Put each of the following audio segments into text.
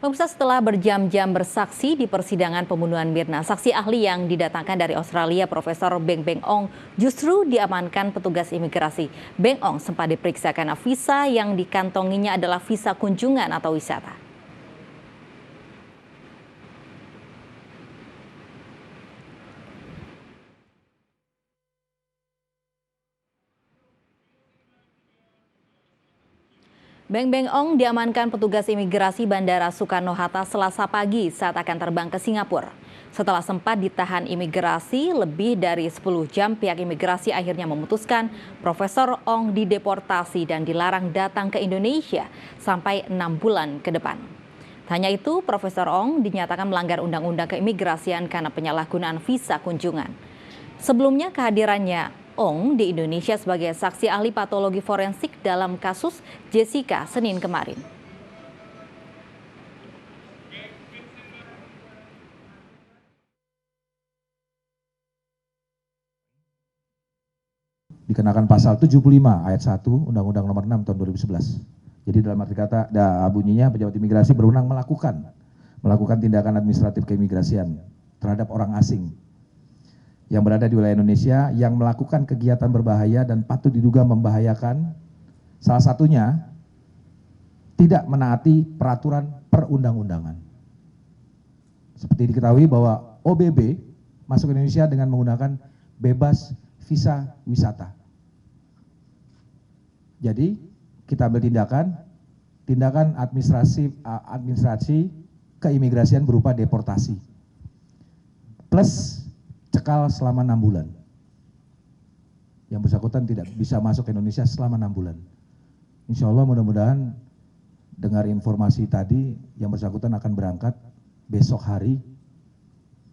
Pemirsa, setelah berjam-jam bersaksi di persidangan pembunuhan Mirna, saksi ahli yang didatangkan dari Australia, Profesor Beng Beng Ong, justru diamankan petugas imigrasi. Beng Ong sempat diperiksa karena visa yang dikantonginya adalah visa kunjungan atau wisata. Beng Beng Ong diamankan petugas imigrasi Bandara Soekarno-Hatta Selasa pagi saat akan terbang ke Singapura. Setelah sempat ditahan imigrasi lebih dari 10 jam, pihak imigrasi akhirnya memutuskan Profesor Ong dideportasi dan dilarang datang ke Indonesia sampai 6 bulan ke depan. Hanya itu, Profesor Ong dinyatakan melanggar Undang-Undang Keimigrasian karena penyalahgunaan visa kunjungan. Sebelumnya kehadirannya Ong di Indonesia sebagai saksi ahli patologi forensik dalam kasus Jessica Senin kemarin. Dikenakan pasal 75 ayat 1 Undang-Undang Nomor 6 tahun 2011. Jadi dalam arti kata bunyinya pejabat imigrasi berwenang melakukan tindakan administratif keimigrasian terhadap orang asing yang berada di wilayah Indonesia yang melakukan kegiatan berbahaya dan patut diduga membahayakan, salah satunya tidak menaati peraturan perundang-undangan. Seperti diketahui bahwa OBB masuk ke Indonesia dengan menggunakan bebas visa wisata. Jadi kita ambil tindakan administrasi keimigrasian berupa deportasi plus cekal selama 6 bulan. Yang bersangkutan tidak bisa masuk ke Indonesia selama 6 bulan. Insya Allah mudah-mudahan dengar informasi tadi yang bersangkutan akan berangkat besok hari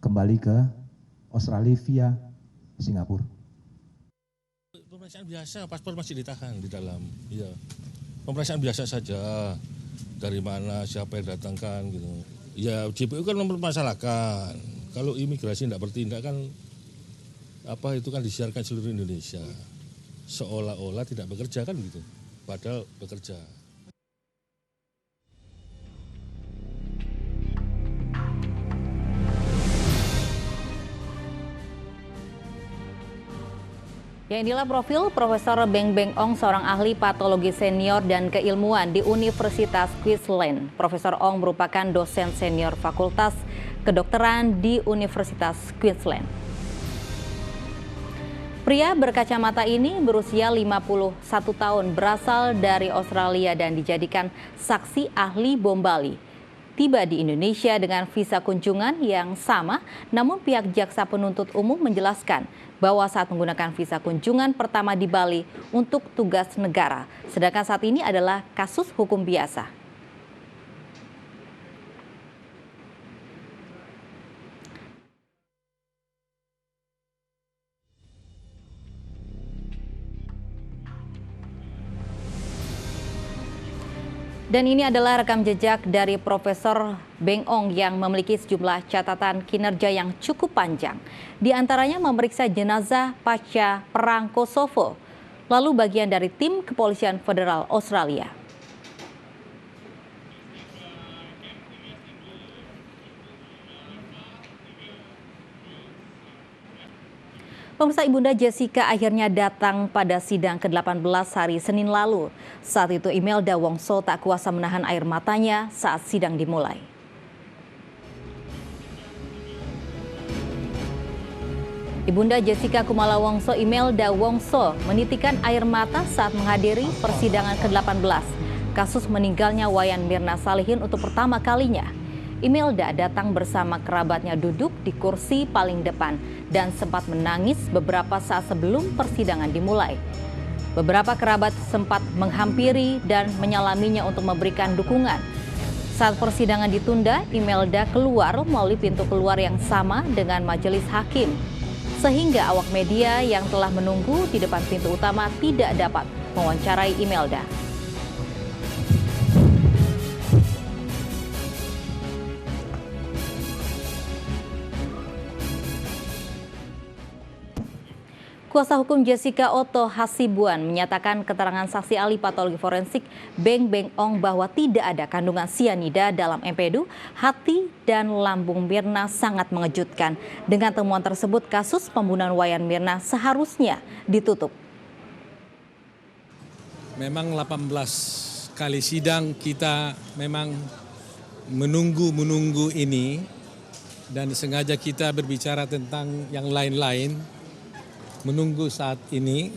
kembali ke Australia via Singapura. Pemeriksaan biasa, paspor masih ditahan di dalam. Ya, pemeriksaan biasa saja. Dari mana, siapa yang datangkan gitu. Ya, JPU kan mempermasalahkan. Kalau imigrasi tidak bertindak kan itu kan disiarkan seluruh Indonesia. Seolah-olah tidak bekerja kan gitu. Padahal bekerja. Ya, inilah profil Profesor Beng Beng Ong, seorang ahli patologi senior dan keilmuan di Universitas Queensland. Profesor Ong merupakan dosen senior Fakultas Kedokteran di Universitas Queensland. Pria berkacamata ini berusia 51 tahun, berasal dari Australia dan dijadikan saksi ahli bom Bali. Tiba di Indonesia dengan visa kunjungan yang sama, namun pihak jaksa penuntut umum menjelaskan bahwa saat menggunakan visa kunjungan pertama di Bali untuk tugas negara, sedangkan saat ini adalah kasus hukum biasa. Dan ini adalah rekam jejak dari Profesor Beng Ong yang memiliki sejumlah catatan kinerja yang cukup panjang. Di antaranya memeriksa jenazah pasca Perang Kosovo, lalu bagian dari tim Kepolisian Federal Australia. Pemirsa, Ibunda Jessica akhirnya datang pada sidang ke-18 hari Senin lalu. Saat itu Imelda Wongso tak kuasa menahan air matanya saat sidang dimulai. Ibunda Jessica Kumala Wongso, Imelda Wongso, menitikan air mata saat menghadiri persidangan ke-18 kasus meninggalnya Wayan Mirna Salihin untuk pertama kalinya. Imelda datang bersama kerabatnya duduk di kursi paling depan dan sempat menangis beberapa saat sebelum persidangan dimulai. Beberapa kerabat sempat menghampiri dan menyalaminya untuk memberikan dukungan. Saat persidangan ditunda, Imelda keluar melalui pintu keluar yang sama dengan majelis hakim, sehingga awak media yang telah menunggu di depan pintu utama tidak dapat mewawancarai Imelda. Kuasa hukum Jessica Otto Hasibuan menyatakan keterangan saksi ahli patologi forensik Beng Beng Ong bahwa tidak ada kandungan sianida dalam empedu, hati, dan lambung Mirna sangat mengejutkan. Dengan temuan tersebut, kasus pembunuhan Wayan Mirna seharusnya ditutup. Memang 18 kali sidang kita memang menunggu ini dan sengaja kita berbicara tentang yang lain-lain. Menunggu saat ini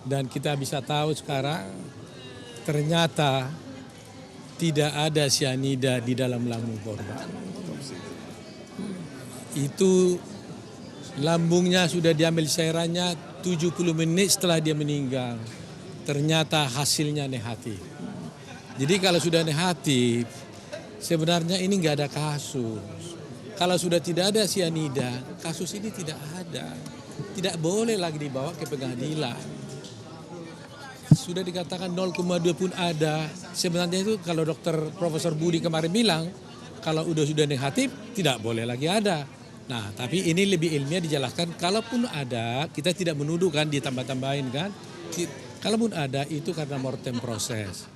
dan kita bisa tahu sekarang ternyata tidak ada sianida di dalam lambung korban. Itu lambungnya sudah diambil cairannya 70 menit setelah dia meninggal. Ternyata hasilnya negatif. Jadi kalau sudah negatif sebenarnya ini nggak ada kasus. Kalau sudah tidak ada sianida, kasus ini tidak ada. Tidak boleh lagi dibawa ke pengadilan. Sudah dikatakan 0,2 pun ada. Sebenarnya itu kalau dokter Profesor Budi kemarin bilang, kalau sudah negatif tidak boleh lagi ada. Nah, tapi ini lebih ilmiah dijelaskan, kalaupun ada, kita tidak menuduh kan, ditambah-tambahin kan. Kalaupun ada itu karena mortem proses.